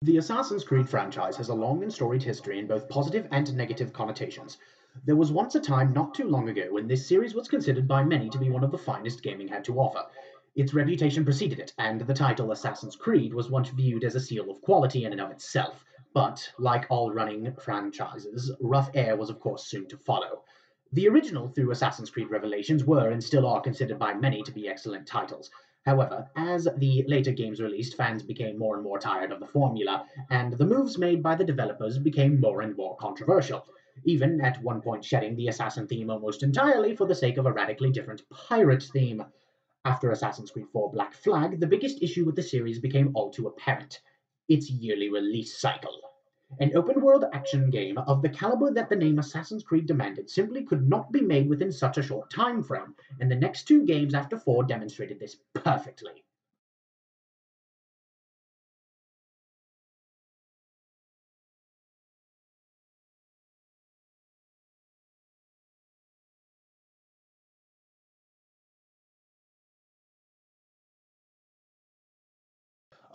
The Assassin's Creed franchise has a long and storied history in both positive and negative connotations. There was once a time not too long ago when this series was considered by many to be one of the finest gaming had to offer. Its reputation preceded it, and the title Assassin's Creed was once viewed as a seal of quality in and of itself. But, like all running franchises, rough air was of course soon to follow. The original through Assassin's Creed Revelations were and still are considered by many to be excellent titles. However, as the later games released, fans became more and more tired of the formula, and the moves made by the developers became more and more controversial, even at one point shedding the assassin theme almost entirely for the sake of a radically different pirate theme. After Assassin's Creed 4 Black Flag, the biggest issue with the series became all too apparent: its yearly release cycle. An open world action game of the caliber that the name Assassin's Creed demanded simply could not be made within such a short time frame, and the next two games after 4 demonstrated this perfectly.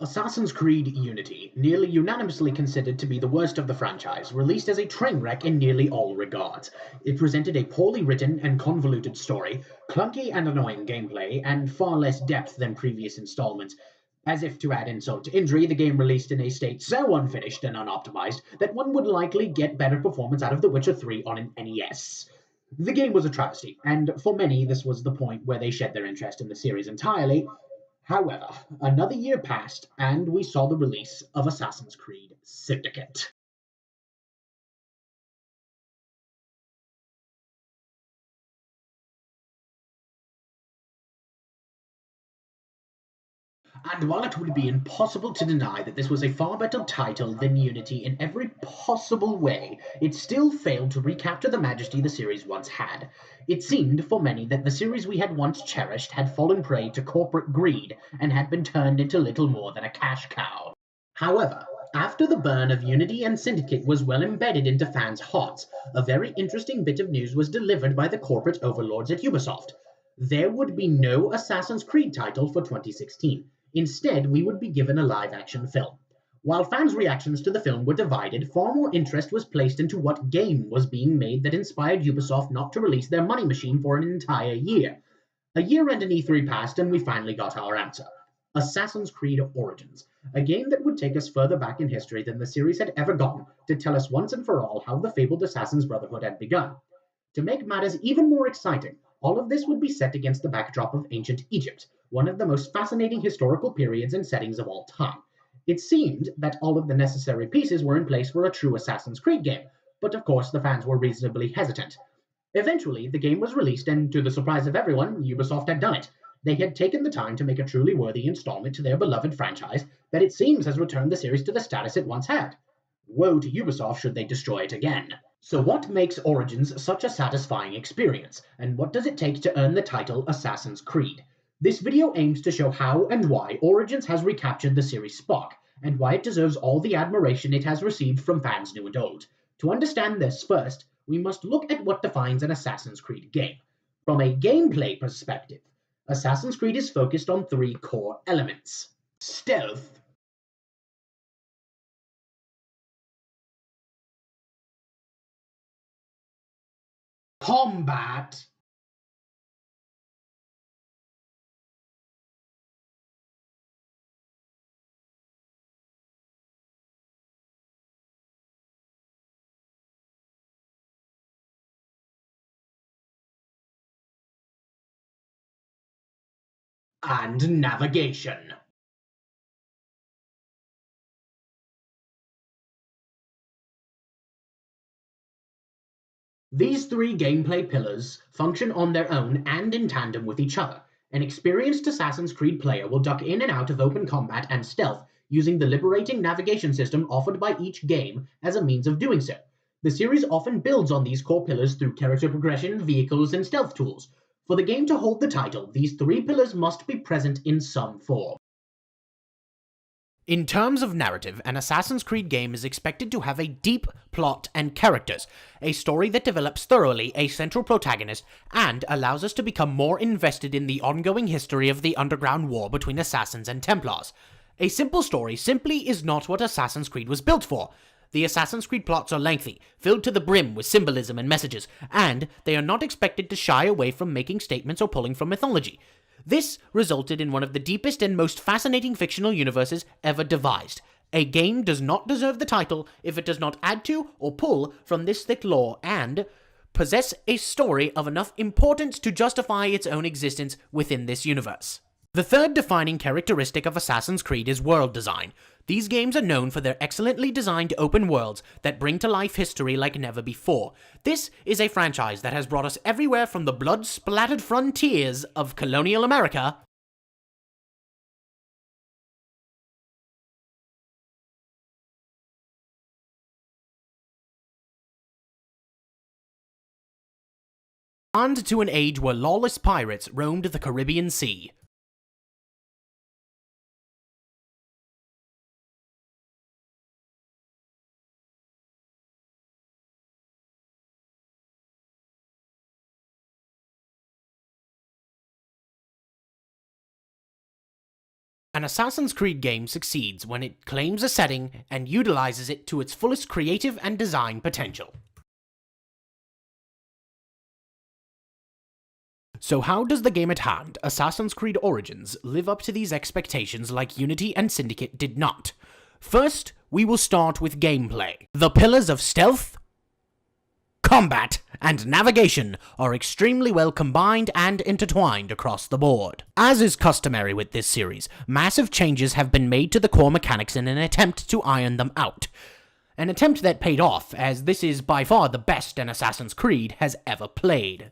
Assassin's Creed Unity, nearly unanimously considered to be the worst of the franchise, released as a train wreck in nearly all regards. It presented a poorly written and convoluted story, clunky and annoying gameplay, and far less depth than previous installments. As if to add insult to injury, the game released in a state so unfinished and unoptimized that one would likely get better performance out of The Witcher 3 on an NES. The game was a travesty, and for many, this was the point where they shed their interest in the series entirely. However, another year passed, and we saw the release of Assassin's Creed Syndicate. And while it would be impossible to deny that this was a far better title than Unity in every possible way, it still failed to recapture the majesty the series once had. It seemed, for many, that the series we had once cherished had fallen prey to corporate greed and had been turned into little more than a cash cow. However, after the burn of Unity and Syndicate was well embedded into fans' hearts, a very interesting bit of news was delivered by the corporate overlords at Ubisoft. There would be no Assassin's Creed title for 2016. Instead, we would be given a live action film. While fans' reactions to the film were divided, far more interest was placed into what game was being made that inspired Ubisoft not to release their money machine for an entire year. A year and an E3 passed, and we finally got our answer: Assassin's Creed Origins, a game that would take us further back in history than the series had ever gone, to tell us once and for all how the fabled Assassin's Brotherhood had begun. To make matters even more exciting, all of this would be set against the backdrop of ancient Egypt, one of the most fascinating historical periods and settings of all time. It seemed that all of the necessary pieces were in place for a true Assassin's Creed game, but of course the fans were reasonably hesitant. Eventually, the game was released, and to the surprise of everyone, Ubisoft had done it. They had taken the time to make a truly worthy installment to their beloved franchise that it seems has returned the series to the status it once had. Woe to Ubisoft should they destroy it again. So, what makes Origins such a satisfying experience, and what does it take to earn the title Assassin's Creed? This video aims to show how and why Origins has recaptured the series' spark, and why it deserves all the admiration it has received from fans new and old. To understand this, first, we must look at what defines an Assassin's Creed game. From a gameplay perspective, Assassin's Creed is focused on three core elements: stealth, combat, and navigation. These three gameplay pillars function on their own and in tandem with each other. An experienced Assassin's Creed player will duck in and out of open combat and stealth using the liberating navigation system offered by each game as a means of doing so. The series often builds on these core pillars through character progression, vehicles, and stealth tools. For the game to hold the title, these three pillars must be present in some form. In terms of narrative, an Assassin's Creed game is expected to have a deep plot and characters, a story that develops thoroughly a central protagonist, and allows us to become more invested in the ongoing history of the underground war between assassins and Templars. A simple story simply is not what Assassin's Creed was built for. The Assassin's Creed plots are lengthy, filled to the brim with symbolism and messages, and they are not expected to shy away from making statements or pulling from mythology. This resulted in one of the deepest and most fascinating fictional universes ever devised. A game does not deserve the title if it does not add to or pull from this thick lore and possess a story of enough importance to justify its own existence within this universe. The third defining characteristic of Assassin's Creed is world design. These games are known for their excellently designed open worlds that bring to life history like never before. This is a franchise that has brought us everywhere from the blood-splattered frontiers of colonial America and to an age where lawless pirates roamed the Caribbean Sea. An Assassin's Creed game succeeds when it claims a setting and utilizes it to its fullest creative and design potential. So how does the game at hand, Assassin's Creed Origins, live up to these expectations like Unity and Syndicate did not? First, we will start with gameplay. The pillars of stealth, combat, and navigation are extremely well combined and intertwined across the board. As is customary with this series, massive changes have been made to the core mechanics in an attempt to iron them out. An attempt that paid off, as this is by far the best an Assassin's Creed has ever played.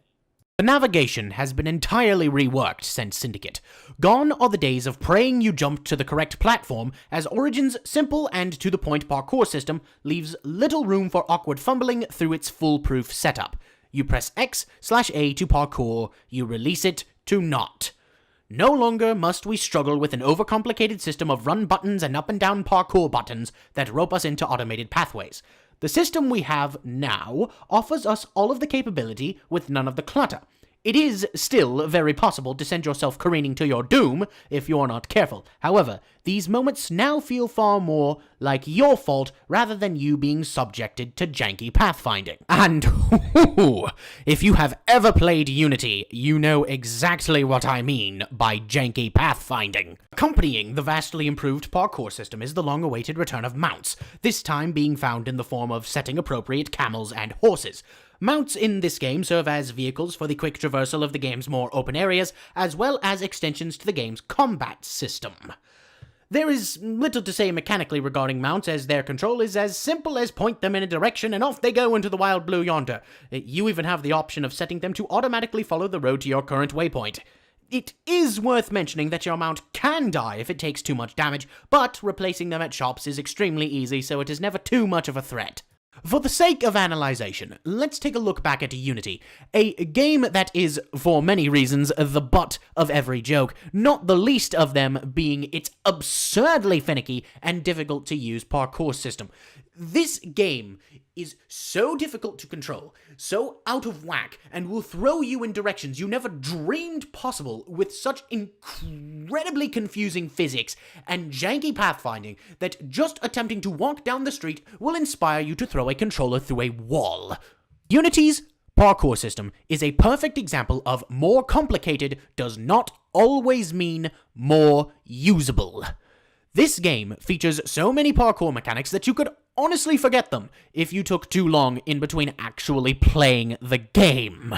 The navigation has been entirely reworked since Syndicate. Gone are the days of praying you jumped to the correct platform, as Origin's simple and to-the-point parkour system leaves little room for awkward fumbling through its foolproof setup. You press X/A to parkour, you release it to not. No longer must we struggle with an overcomplicated system of run buttons and up and down parkour buttons that rope us into automated pathways. The system we have now offers us all of the capability with none of the clutter. It is still very possible to send yourself careening to your doom if you are not careful. However, these moments now feel far more like your fault rather than you being subjected to janky pathfinding. And if you have ever played Unity, you know exactly what I mean by janky pathfinding. Accompanying the vastly improved parkour system is the long-awaited return of mounts, this time being found in the form of setting-appropriate camels and horses. Mounts in this game serve as vehicles for the quick traversal of the game's more open areas, as well as extensions to the game's combat system. There is little to say mechanically regarding mounts, as their control is as simple as point them in a direction and off they go into the wild blue yonder. You even have the option of setting them to automatically follow the road to your current waypoint. It is worth mentioning that your mount can die if it takes too much damage, but replacing them at shops is extremely easy, so it is never too much of a threat. For the sake of analyzation, let's take a look back at Unity, a game that is, for many reasons, the butt of every joke, not the least of them being its absurdly finicky and difficult to use parkour system. This game is so difficult to control, so out of whack, and will throw you in directions you never dreamed possible with such incredibly confusing physics and janky pathfinding that just attempting to walk down the street will inspire you to throw a controller through a wall. Unity's parkour system is a perfect example of more complicated does not always mean more usable. This game features so many parkour mechanics that you could honestly forget them if you took too long in between actually playing the game.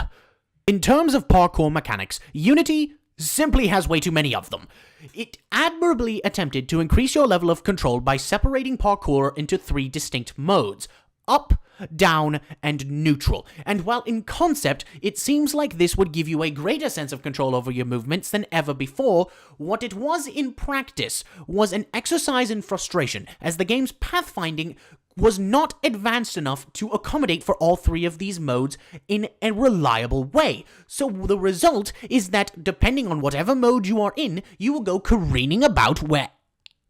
In terms of parkour mechanics, Unity simply has way too many of them. It admirably attempted to increase your level of control by separating parkour into 3 distinct modes: up, down, and neutral. And while in concept, it seems like this would give you a greater sense of control over your movements than ever before, what it was in practice was an exercise in frustration, as the game's pathfinding was not advanced enough to accommodate for all 3 of these modes in a reliable way. So the result is that, depending on whatever mode you are in, you will go careening about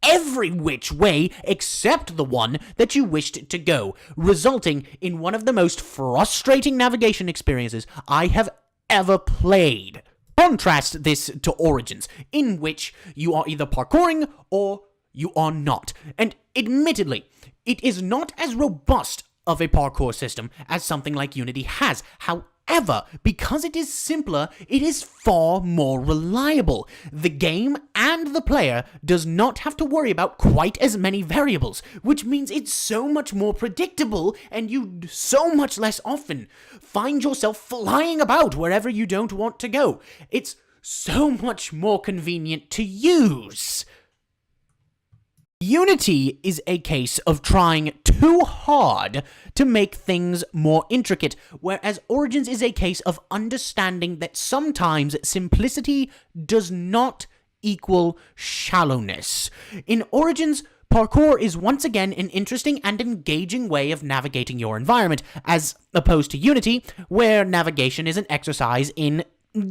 every which way except the one that you wished to go, resulting in one of the most frustrating navigation experiences I have ever played. Contrast this to Origins, in which you are either parkouring or you are not. And admittedly, it is not as robust of a parkour system as something like Unity has. However, because it is simpler, it is far more reliable. The game and the player does not have to worry about quite as many variables, which means it's so much more predictable and you so much less often find yourself flying about wherever you don't want to go. It's so much more convenient to use. Unity is a case of trying too hard to make things more intricate, whereas Origins is a case of understanding that sometimes simplicity does not equal shallowness. In Origins, parkour is once again an interesting and engaging way of navigating your environment, as opposed to Unity, where navigation is an exercise in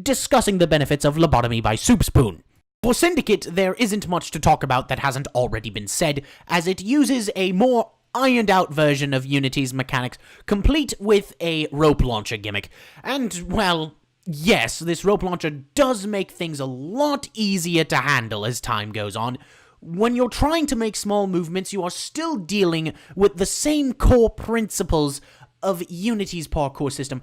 discussing the benefits of lobotomy by soup spoon. For Syndicate, there isn't much to talk about that hasn't already been said, as it uses a more ironed-out version of Unity's mechanics, complete with a rope launcher gimmick. And, well, yes, this rope launcher does make things a lot easier to handle as time goes on. When you're trying to make small movements, you are still dealing with the same core principles of Unity's parkour system.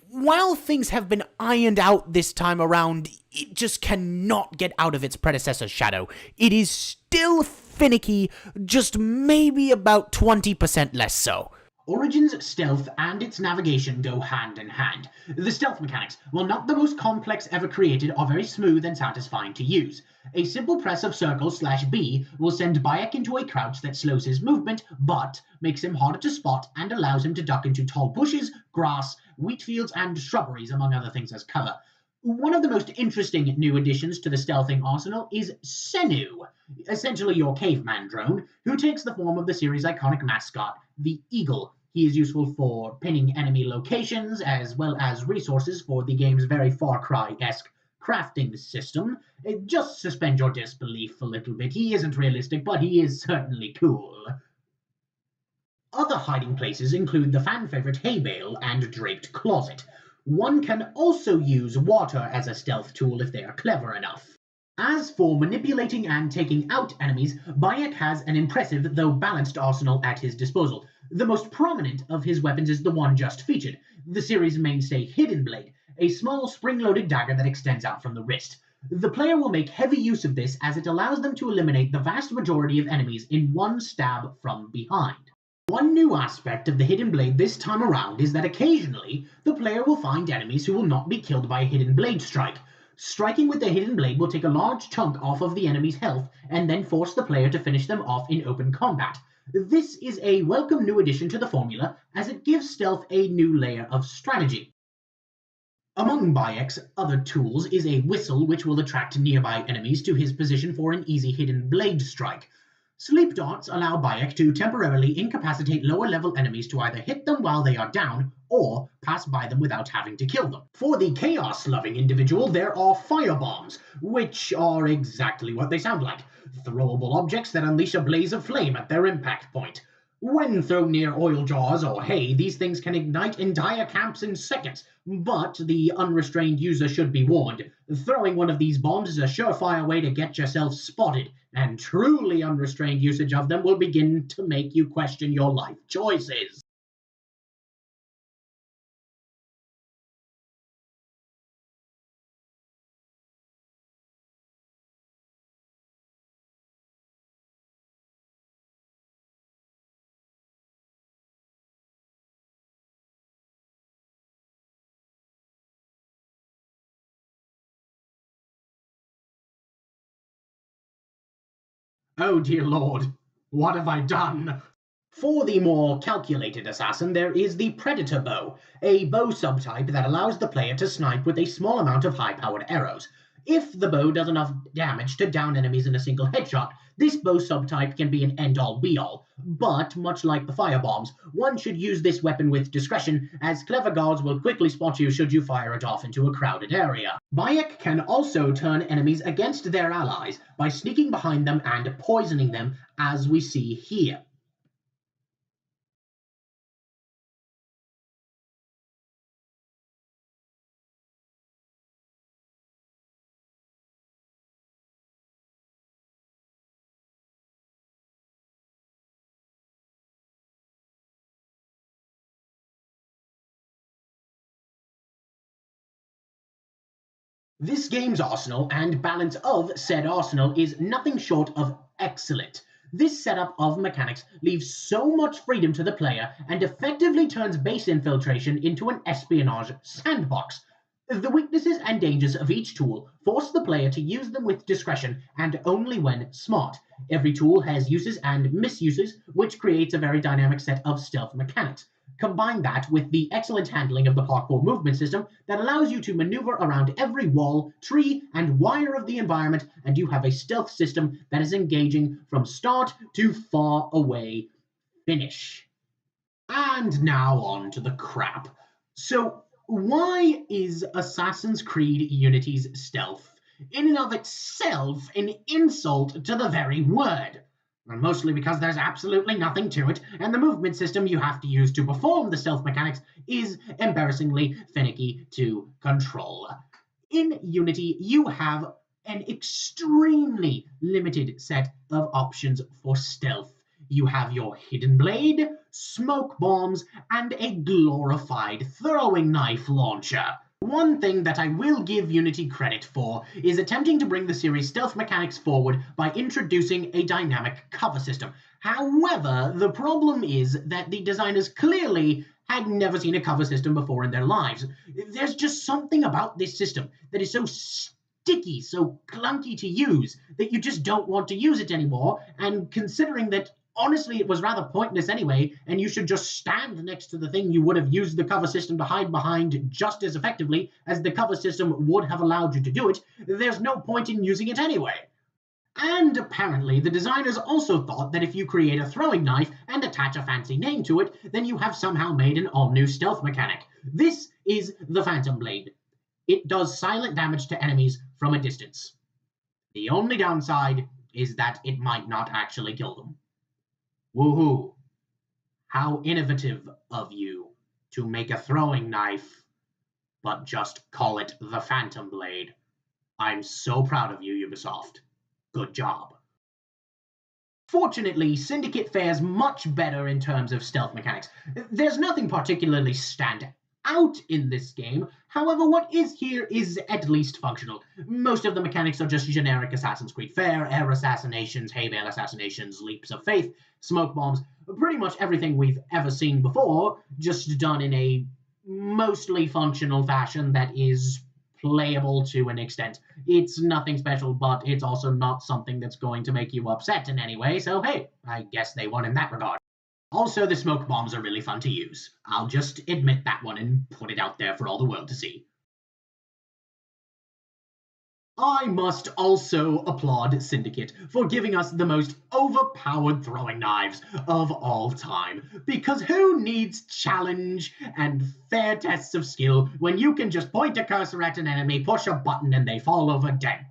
While things have been ironed out this time around, it just cannot get out of its predecessor's shadow. It is still finicky, just maybe about 20% less so. Origin's stealth and its navigation go hand in hand. The stealth mechanics, while not the most complex ever created, are very smooth and satisfying to use. A simple press of circle/B will send Bayek into a crouch that slows his movement, but makes him harder to spot and allows him to duck into tall bushes, grass, wheat fields, and shrubberies, among other things, as cover. One of the most interesting new additions to the stealthing arsenal is Senu, essentially your caveman drone, who takes the form of the series' iconic mascot, the eagle. He is useful for pinning enemy locations, as well as resources for the game's very Far Cry-esque crafting system. Just suspend your disbelief a little bit. He isn't realistic, but he is certainly cool. Other hiding places include the fan-favorite hay bale and draped closet. One can also use water as a stealth tool if they are clever enough. As for manipulating and taking out enemies, Bayek has an impressive though balanced arsenal at his disposal. The most prominent of his weapons is the one just featured, the series' mainstay Hidden Blade, a small spring-loaded dagger that extends out from the wrist. The player will make heavy use of this as it allows them to eliminate the vast majority of enemies in one stab from behind. One new aspect of the Hidden Blade this time around is that occasionally the player will find enemies who will not be killed by a Hidden Blade strike. Striking with the Hidden Blade will take a large chunk off of the enemy's health and then force the player to finish them off in open combat. This is a welcome new addition to the formula, as it gives stealth a new layer of strategy. Among Bayek's other tools is a whistle, which will attract nearby enemies to his position for an easy Hidden Blade strike. Sleep darts allow Bayek to temporarily incapacitate lower-level enemies to either hit them while they are down or pass by them without having to kill them. For the chaos-loving individual, there are firebombs, which are exactly what they sound like: throwable objects that unleash a blaze of flame at their impact point. When thrown near oil jars or hay, these things can ignite entire camps in seconds, but the unrestrained user should be warned. Throwing one of these bombs is a surefire way to get yourself spotted, and truly unrestrained usage of them will begin to make you question your life choices. Oh dear lord, what have I done? For the more calculated assassin, there is the Predator Bow, a bow subtype that allows the player to snipe with a small amount of high-powered arrows. If the bow does enough damage to down enemies in a single headshot, this bow subtype can be an end-all be-all, but much like the firebombs, one should use this weapon with discretion, as clever guards will quickly spot you should you fire it off into a crowded area. Bayek can also turn enemies against their allies by sneaking behind them and poisoning them, as we see here. This game's arsenal and balance of said arsenal is nothing short of excellent. This setup of mechanics leaves so much freedom to the player and effectively turns base infiltration into an espionage sandbox. The weaknesses and dangers of each tool force the player to use them with discretion and only when smart. Every tool has uses and misuses, which creates a very dynamic set of stealth mechanics. Combine that with the excellent handling of the parkour movement system that allows you to maneuver around every wall, tree, and wire of the environment, and you have a stealth system that is engaging from start to far away finish. And now on to the crap. So, why is Assassin's Creed Unity's stealth in and of itself an insult to the very word? And mostly because there's absolutely nothing to it, and the movement system you have to use to perform the stealth mechanics is embarrassingly finicky to control. In Unity, you have an extremely limited set of options for stealth. You have your hidden blade, smoke bombs, and a glorified throwing knife launcher. One thing that I will give Unity credit for is attempting to bring the series' stealth mechanics forward by introducing a dynamic cover system. However, the problem is that the designers clearly had never seen a cover system before in their lives. There's just something about this system that is so sticky, so clunky to use, that you just don't want to use it anymore, and considering that honestly it was rather pointless anyway, and you should just stand next to the thing you would have used the cover system to hide behind just as effectively as the cover system would have allowed you to do it, there's no point in using it anyway. And apparently, the designers also thought that if you create a throwing knife and attach a fancy name to it, then you have somehow made an all-new stealth mechanic. This is the Phantom Blade. It does silent damage to enemies from a distance. The only downside is that it might not actually kill them. Woohoo! How innovative of you to make a throwing knife, but just call it the Phantom Blade. I'm so proud of you, Ubisoft. Good job. Fortunately, Syndicate fares much better in terms of stealth mechanics. There's nothing particularly stand out in this game. However, what is here is at least functional. Most of the mechanics are just generic Assassin's Creed fare, air assassinations, hay bale assassinations, leaps of faith, smoke bombs, pretty much everything we've ever seen before, just done in a mostly functional fashion that is playable to an extent. It's nothing special, but it's also not something that's going to make you upset in any way, so hey, I guess they won in that regard. Also, the smoke bombs are really fun to use. I'll just admit that one and put it out there for all the world to see. I must also applaud Syndicate for giving us the most overpowered throwing knives of all time. Because who needs challenge and fair tests of skill when you can just point a cursor at an enemy, push a button, and they fall over dead?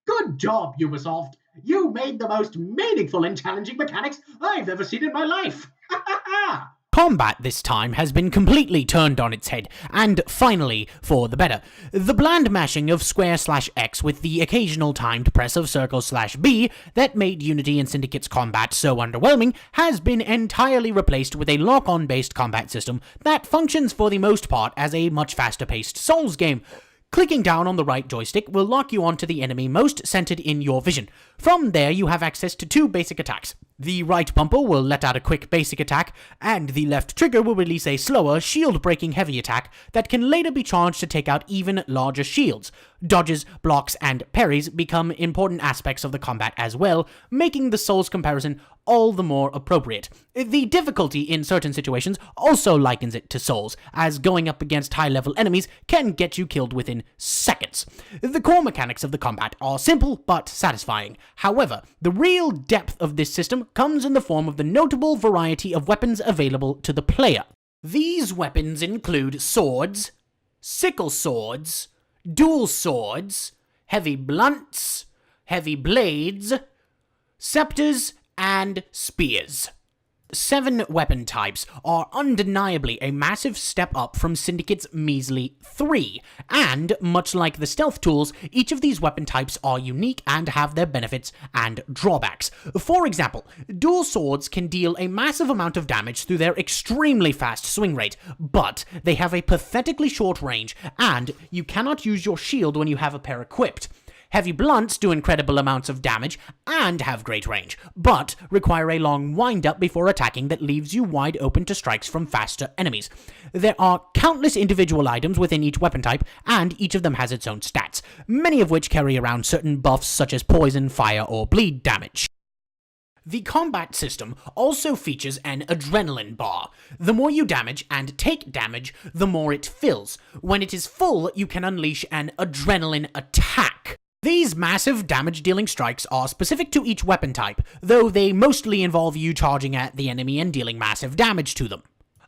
Good job, Ubisoft! You made the most meaningful and challenging mechanics I've ever seen in my life! Ha ha ha! Combat this time has been completely turned on its head, and finally, for the better. The bland mashing of square/X with the occasional timed press of circle/B that made Unity and Syndicate's combat so underwhelming has been entirely replaced with a lock-on based combat system that functions for the most part as a much faster-paced Souls game. Clicking down on the right joystick will lock you onto the enemy most centered in your vision. From there, you have access to two basic attacks. The right bumper will let out a quick basic attack, and the left trigger will release a slower, shield-breaking heavy attack that can later be charged to take out even larger shields. Dodges, blocks, and parries become important aspects of the combat as well, making the Souls comparison all the more appropriate. The difficulty in certain situations also likens it to Souls, as going up against high-level enemies can get you killed within seconds. The core mechanics of the combat are simple but satisfying. However, the real depth of this system comes in the form of the notable variety of weapons available to the player. These weapons include swords, sickle swords, dual swords, heavy blunts, heavy blades, scepters, and spears. 7 weapon types are undeniably a massive step up from Syndicate's measly 3, and much like the stealth tools, each of these weapon types are unique and have their benefits and drawbacks. For example, dual swords can deal a massive amount of damage through their extremely fast swing rate, but they have a pathetically short range, and you cannot use your shield when you have a pair equipped. Heavy blunts do incredible amounts of damage and have great range, but require a long wind-up before attacking that leaves you wide open to strikes from faster enemies. There are countless individual items within each weapon type, and each of them has its own stats, many of which carry around certain buffs such as poison, fire, or bleed damage. The combat system also features an adrenaline bar. The more you damage and take damage, the more it fills. When it is full, you can unleash an adrenaline attack. These massive damage-dealing strikes are specific to each weapon type, though they mostly involve you charging at the enemy and dealing massive damage to them.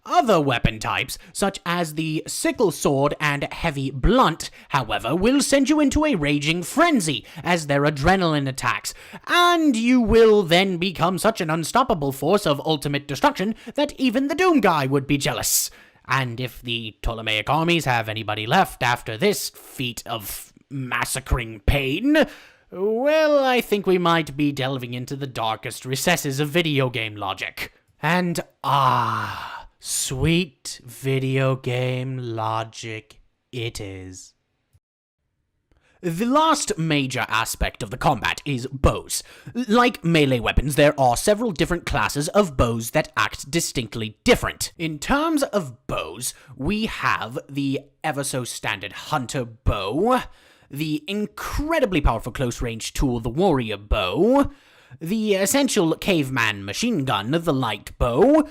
Other weapon types, such as the sickle sword and heavy blunt, however, will send you into a raging frenzy as their adrenaline attacks, and you will then become such an unstoppable force of ultimate destruction that even the Doom guy would be jealous. And if the Ptolemaic armies have anybody left after this feat of massacring pain, well, I think we might be delving into the darkest recesses of video game logic. And sweet video game logic it is. The last major aspect of the combat is bows. Like melee weapons, there are several different classes of bows that act distinctly different. In terms of bows, we have the ever-so-standard hunter bow, the incredibly powerful close-range tool, the warrior bow, the essential caveman machine gun, the light bow,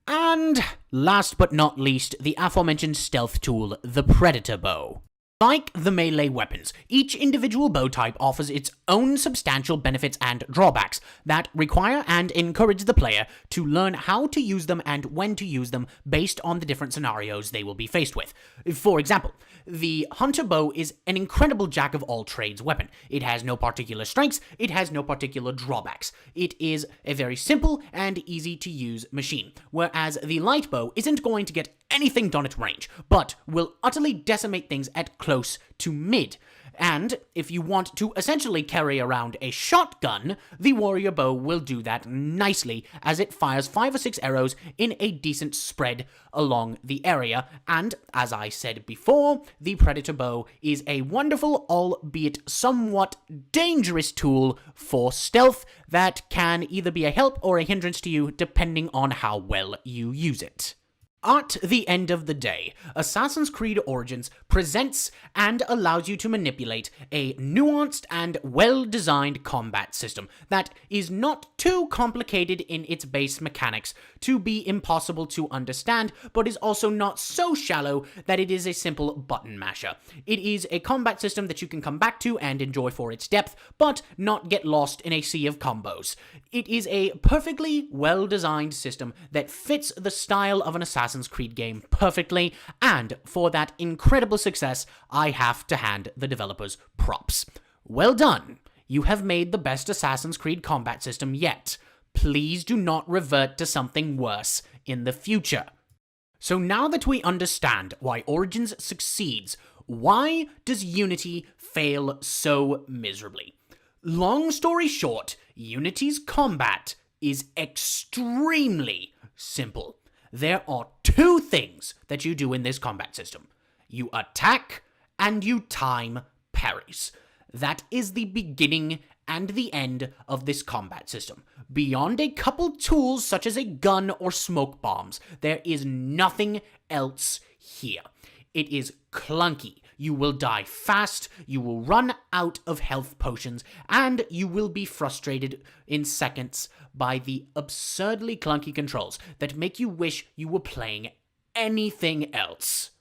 and, last but not least, the aforementioned stealth tool, the predator bow. Like the melee weapons, each individual bow type offers its own substantial benefits and drawbacks that require and encourage the player to learn how to use them and when to use them based on the different scenarios they will be faced with. For example, the hunter bow is an incredible jack-of-all-trades weapon. It has no particular strengths, it has no particular drawbacks. It is a very simple and easy-to-use machine, whereas the light bow isn't going to get anything done at range, but will utterly decimate things at close to mid. And if you want to essentially carry around a shotgun, the warrior bow will do that nicely, as it fires 5 or 6 arrows in a decent spread along the area. And, as I said before, the predator bow is a wonderful, albeit somewhat dangerous tool for stealth that can either be a help or a hindrance to you, depending on how well you use it. At the end of the day, Assassin's Creed Origins presents and allows you to manipulate a nuanced and well-designed combat system that is not too complicated in its base mechanics to be impossible to understand, but is also not so shallow that it is a simple button masher. It is a combat system that you can come back to and enjoy for its depth, but not get lost in a sea of combos. It is a perfectly well-designed system that fits the style of an Assassin's Creed game perfectly, and for that incredible success, I have to hand the developers props. Well done! You have made the best Assassin's Creed combat system yet. Please do not revert to something worse in the future. So now that we understand why Origins succeeds, why does Unity fail so miserably? Long story short, Unity's combat is extremely simple. There are 2 things that you do in this combat system. You attack and you time parries. That is the beginning and the end of this combat system. Beyond a couple tools such as a gun or smoke bombs, there is nothing else here. It is clunky. You will die fast, you will run out of health potions, and you will be frustrated in seconds by the absurdly clunky controls that make you wish you were playing anything else.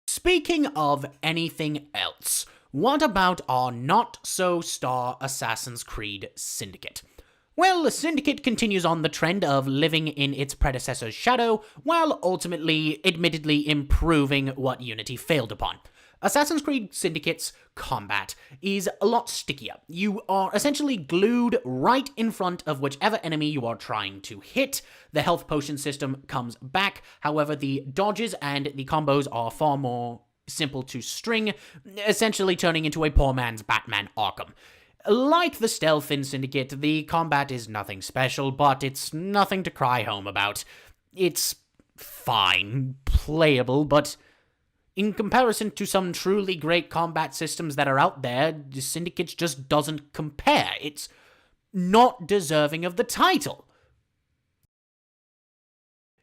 Speaking of anything else, what about our not-so-star Assassin's Creed Syndicate? Well, Syndicate continues on the trend of living in its predecessor's shadow, while ultimately, admittedly, improving what Unity failed upon. Assassin's Creed Syndicate's combat is a lot stickier. You are essentially glued right in front of whichever enemy you are trying to hit. The health potion system comes back, however the dodges and the combos are far more simple to string, essentially turning into a poor man's Batman Arkham. Like the stealth in Syndicate, the combat is nothing special, but it's nothing to cry home about. It's fine, playable, but in comparison to some truly great combat systems that are out there, Syndicate just doesn't compare. It's not deserving of the title.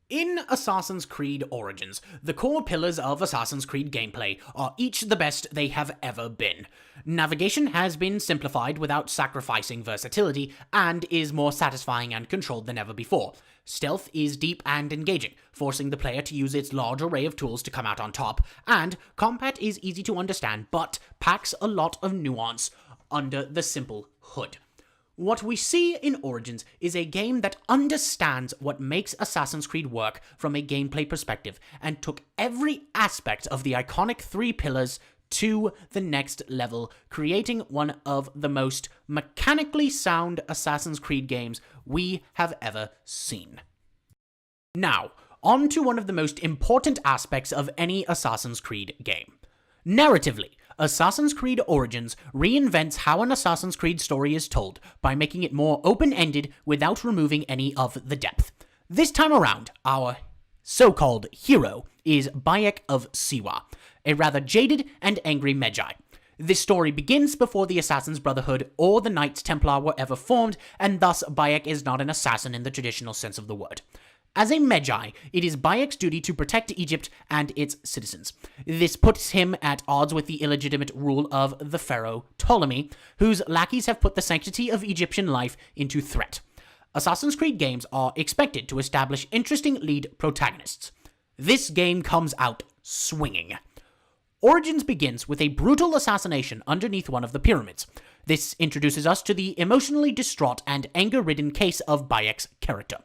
In Assassin's Creed Origins, the core pillars of Assassin's Creed gameplay are each the best they have ever been. Navigation has been simplified without sacrificing versatility, and is more satisfying and controlled than ever before. Stealth is deep and engaging, forcing the player to use its large array of tools to come out on top, and combat is easy to understand but packs a lot of nuance under the simple hood. What we see in Origins is a game that understands what makes Assassin's Creed work from a gameplay perspective, and took every aspect of the iconic three pillars to the next level, creating one of the most mechanically sound Assassin's Creed games we have ever seen. Now, on to one of the most important aspects of any Assassin's Creed game. Narratively, Assassin's Creed Origins reinvents how an Assassin's Creed story is told by making it more open-ended without removing any of the depth. This time around, our so-called hero is Bayek of Siwa, a rather jaded and angry Medjay. This story begins before the Assassin's Brotherhood or the Knights Templar were ever formed, and thus Bayek is not an assassin in the traditional sense of the word. As a Medjay, it is Bayek's duty to protect Egypt and its citizens. This puts him at odds with the illegitimate rule of the pharaoh Ptolemy, whose lackeys have put the sanctity of Egyptian life into threat. Assassin's Creed games are expected to establish interesting lead protagonists. This game comes out swinging. Origins begins with a brutal assassination underneath one of the pyramids. This introduces us to the emotionally distraught and anger-ridden case of Bayek's character.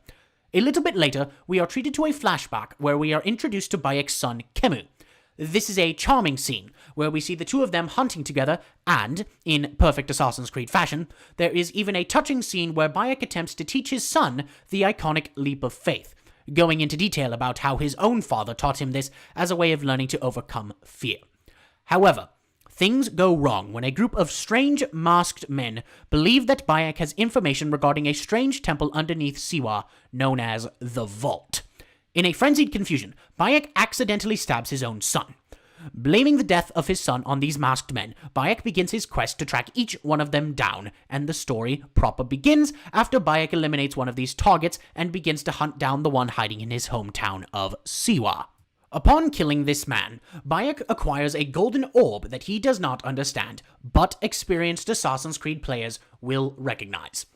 A little bit later, we are treated to a flashback where we are introduced to Bayek's son, Khemu. This is a charming scene, where we see the two of them hunting together, and, in perfect Assassin's Creed fashion, there is even a touching scene where Bayek attempts to teach his son the iconic leap of faith, going into detail about how his own father taught him this as a way of learning to overcome fear. However, things go wrong when a group of strange, masked men believe that Bayek has information regarding a strange temple underneath Siwa known as the Vault. In a frenzied confusion, Bayek accidentally stabs his own son. Blaming the death of his son on these masked men, Bayek begins his quest to track each one of them down, and the story proper begins after Bayek eliminates one of these targets and begins to hunt down the one hiding in his hometown of Siwa. Upon killing this man, Bayek acquires a golden orb that he does not understand, but experienced Assassin's Creed players will recognize.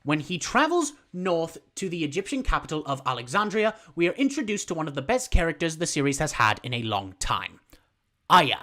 When he travels north to the Egyptian capital of Alexandria, we are introduced to one of the best characters the series has had in a long time. Aya.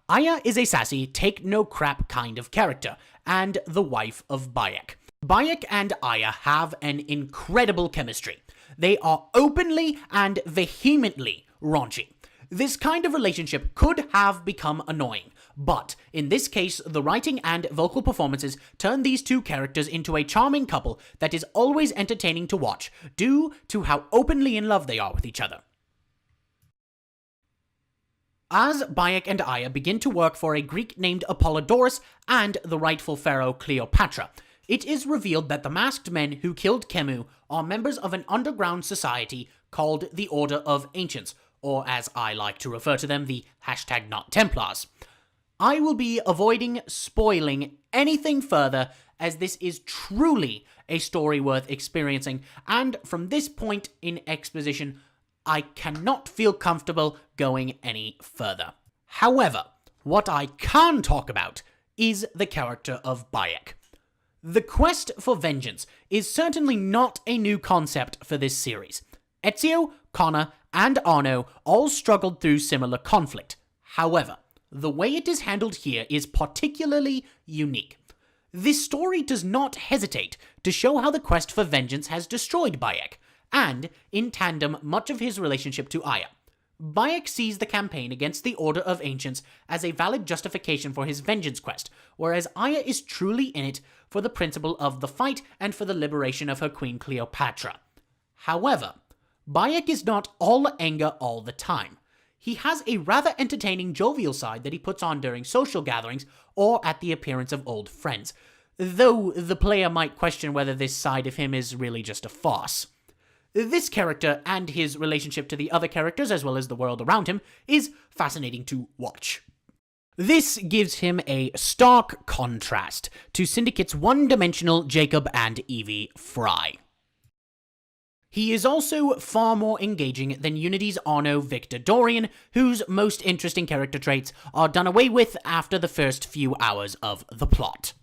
Aya is a sassy, take-no-crap kind of character, and the wife of Bayek. Bayek and Aya have an incredible chemistry. They are openly and vehemently raunchy. This kind of relationship could have become annoying, but in this case, the writing and vocal performances turn these two characters into a charming couple that is always entertaining to watch, due to how openly in love they are with each other. As Bayek and Aya begin to work for a Greek named Apollodorus and the rightful pharaoh Cleopatra, it is revealed that the masked men who killed Khemu are members of an underground society called the Order of Ancients, or as I like to refer to them, the #NotTemplars. I will be avoiding spoiling anything further, as this is truly a story worth experiencing, and from this point in exposition, I cannot feel comfortable going any further. However, what I can talk about is the character of Bayek. The quest for vengeance is certainly not a new concept for this series. Ezio, Connor, and Arno all struggled through similar conflict. However, the way it is handled here is particularly unique. This story does not hesitate to show how the quest for vengeance has destroyed Bayek, and, in tandem, much of his relationship to Aya. Bayek sees the campaign against the Order of Ancients as a valid justification for his vengeance quest, whereas Aya is truly in it for the principle of the fight and for the liberation of her queen Cleopatra. However, Bayek is not all anger all the time. He has a rather entertaining jovial side that he puts on during social gatherings or at the appearance of old friends, though the player might question whether this side of him is really just a farce. This character and his relationship to the other characters as well as the world around him is fascinating to watch. This gives him a stark contrast to Syndicate's one-dimensional Jacob and Evie Fry. He is also far more engaging than Unity's Arno Victor Dorian, whose most interesting character traits are done away with after the first few hours of the plot.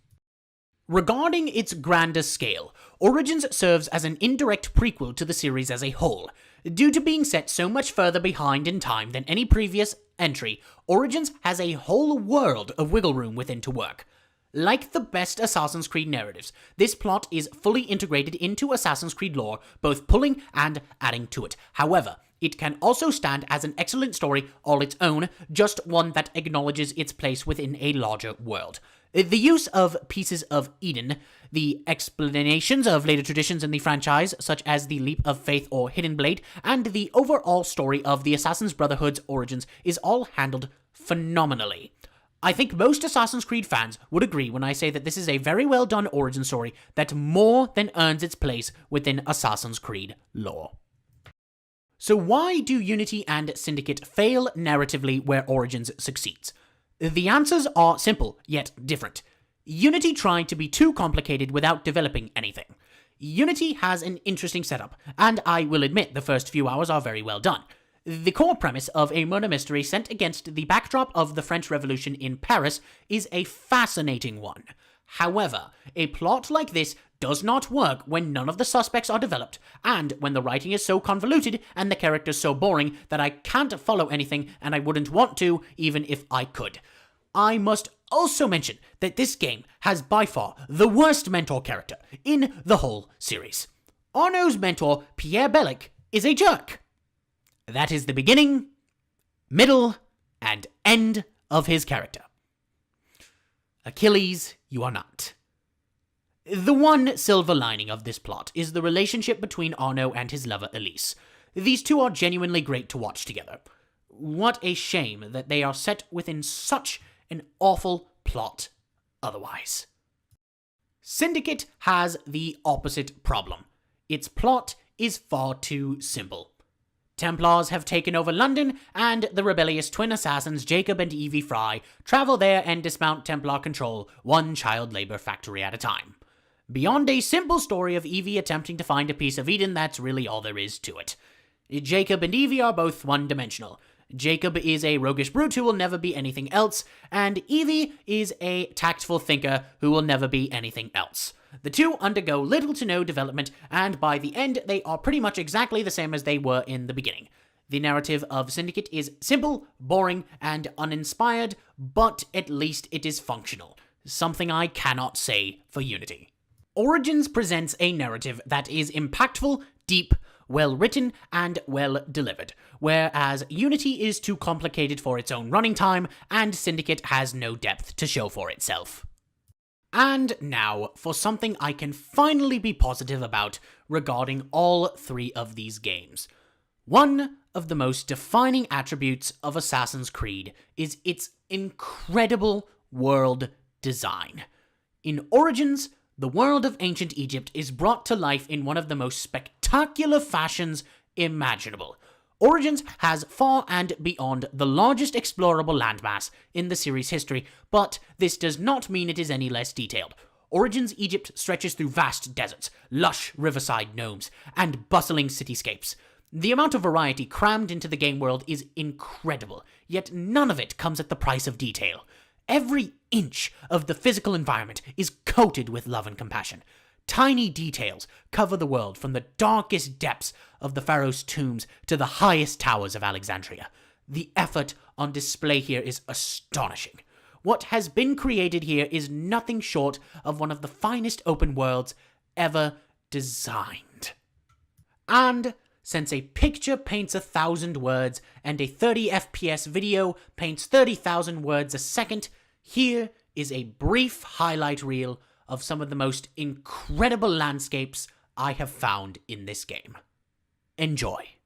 Regarding its grander scale, Origins serves as an indirect prequel to the series as a whole. Due to being set so much further behind in time than any previous entry, Origins has a whole world of wiggle room within to work. Like the best Assassin's Creed narratives, this plot is fully integrated into Assassin's Creed lore, both pulling and adding to it. However, it can also stand as an excellent story all its own, just one that acknowledges its place within a larger world. The use of Pieces of Eden, the explanations of later traditions in the franchise, such as the Leap of Faith or Hidden Blade, and the overall story of the Assassin's Brotherhood's origins is all handled phenomenally. I think most Assassin's Creed fans would agree when I say that this is a very well done origin story that more than earns its place within Assassin's Creed lore. So why do Unity and Syndicate fail narratively where Origins succeeds? The answers are simple, yet different. Unity tried to be too complicated without developing anything. Unity has an interesting setup, and I will admit the first few hours are very well done. The core premise of a murder mystery set against the backdrop of the French Revolution in Paris is a fascinating one. However, a plot like this does not work when none of the suspects are developed, and when the writing is so convoluted and the characters so boring that I can't follow anything and I wouldn't want to even if I could. I must also mention that this game has by far the worst mentor character in the whole series. Arno's mentor, Pierre Bellic, is a jerk. That is the beginning, middle, and end of his character. Achilles, you are not. The one silver lining of this plot is the relationship between Arno and his lover Elise. These two are genuinely great to watch together. What a shame that they are set within such an awful plot otherwise. Syndicate has the opposite problem. Its plot is far too simple. Templars have taken over London, and the rebellious twin assassins Jacob and Evie Fry travel there and dismount Templar control, one child labor factory at a time. Beyond a simple story of Evie attempting to find a piece of Eden, that's really all there is to it. Jacob and Evie are both one-dimensional. Jacob is a roguish brute who will never be anything else, and Evie is a tactful thinker who will never be anything else. The two undergo little to no development, and by the end, they are pretty much exactly the same as they were in the beginning. The narrative of Syndicate is simple, boring, and uninspired, but at least it is functional. Something I cannot say for Unity. Origins presents a narrative that is impactful, deep, well-written, and well-delivered, whereas Unity is too complicated for its own running time, and Syndicate has no depth to show for itself. And now, for something I can finally be positive about regarding all three of these games. One of the most defining attributes of Assassin's Creed is its incredible world design. In Origins, the world of ancient Egypt is brought to life in one of the most spectacular fashions imaginable. Origins has far and beyond the largest explorable landmass in the series' history, but this does not mean it is any less detailed. Origins Egypt stretches through vast deserts, lush riverside gnomes, and bustling cityscapes. The amount of variety crammed into the game world is incredible, yet none of it comes at the price of detail. Every inch of the physical environment is coated with love and compassion. Tiny details cover the world from the darkest depths of the pharaoh's tombs to the highest towers of Alexandria. The effort on display here is astonishing. What has been created here is nothing short of one of the finest open worlds ever designed. And since a picture paints 1,000 words and a 30 FPS video paints 30,000 words a second, here is a brief highlight reel of some of the most incredible landscapes I have found in this game. Enjoy.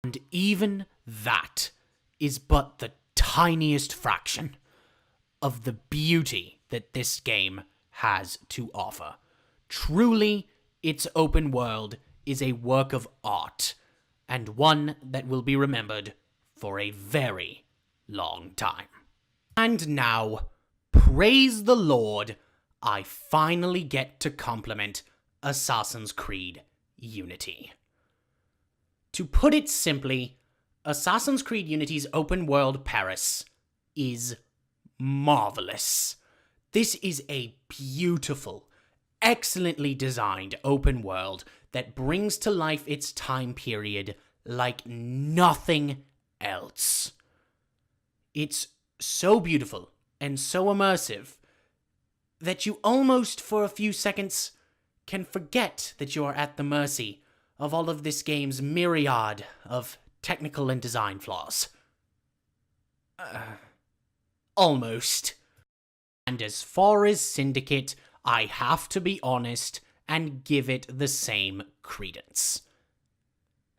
And even that is but the tiniest fraction of the beauty that this game has to offer. Truly, its open world is a work of art, and one that will be remembered for a very long time. And now, praise the Lord, I finally get to compliment Assassin's Creed Unity. To put it simply, Assassin's Creed Unity's open world Paris is marvelous. This is a beautiful, excellently designed open world that brings to life its time period like nothing else. It's so beautiful and so immersive that you almost, for a few seconds, can forget that you are at the mercy of all of this game's myriad of technical and design flaws. Almost. And as far as Syndicate, I have to be honest and give it the same credence.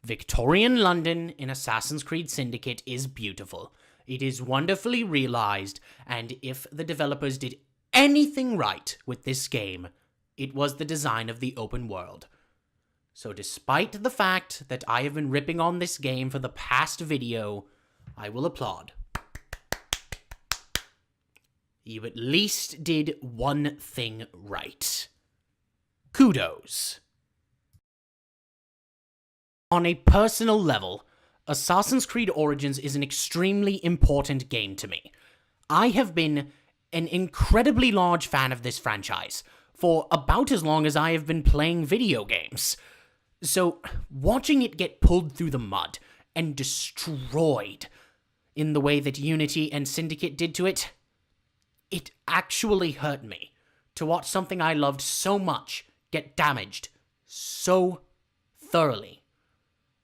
Victorian London in Assassin's Creed Syndicate is beautiful. It is wonderfully realized, and if the developers did anything right with this game, it was the design of the open world. So despite the fact that I have been ripping on this game for the past video, I will applaud. You at least did one thing right. Kudos. On a personal level, Assassin's Creed Origins is an extremely important game to me. I have been an incredibly large fan of this franchise for about as long as I have been playing video games. So, watching it get pulled through the mud and destroyed in the way that Unity and Syndicate did to it, it actually hurt me to watch something I loved so much get damaged so thoroughly.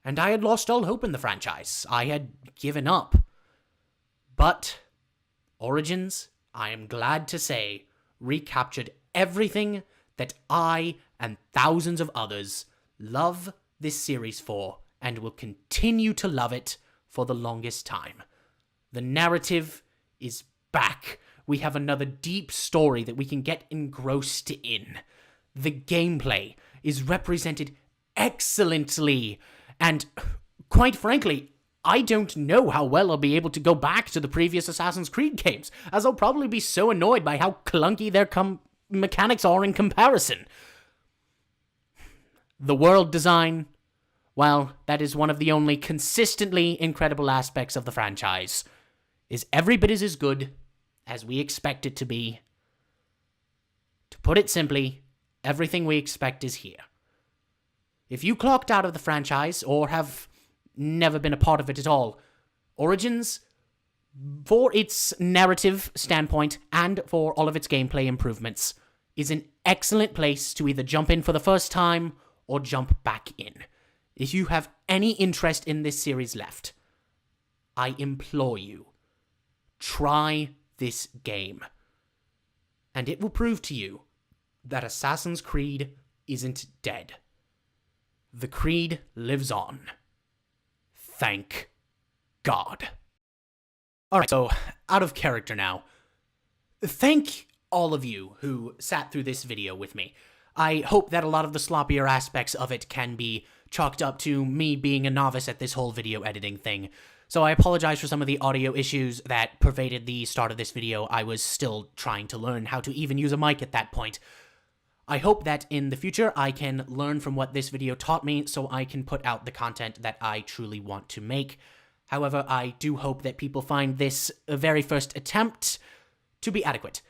And I had lost all hope in the franchise. I had given up. But Origins, I am glad to say, recaptured everything that I and thousands of others love this series for and will continue to love it for the longest time. The narrative is back. We have another deep story that we can get engrossed in. The gameplay is represented excellently, and quite frankly, I don't know how well I'll be able to go back to the previous Assassin's Creed games, as I'll probably be so annoyed by how clunky their mechanics are in comparison. The world design, well, that is one of the only consistently incredible aspects of the franchise, is every bit as good as we expect it to be. To put it simply, everything we expect is here. If you clocked out of the franchise, or have never been a part of it at all, Origins, for its narrative standpoint and for all of its gameplay improvements, is an excellent place to either jump in for the first time or jump back in. If you have any interest in this series left, I implore you, try this game. And it will prove to you that Assassin's Creed isn't dead. The Creed lives on. Thank God. Alright, so out of character now. Thank all of you who sat through this video with me. I hope that a lot of the sloppier aspects of it can be chalked up to me being a novice at this whole video editing thing. So I apologize for some of the audio issues that pervaded the start of this video. I was still trying to learn how to even use a mic at that point. I hope that in the future I can learn from what this video taught me so I can put out the content that I truly want to make. However, I do hope that people find this very first attempt to be adequate.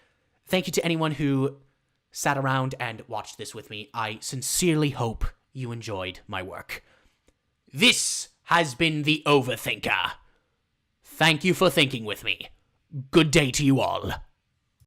Thank you to anyone who sat around and watched this with me. I sincerely hope you enjoyed my work. This has been the Overthinker. Thank you for thinking with me. Good day to you all.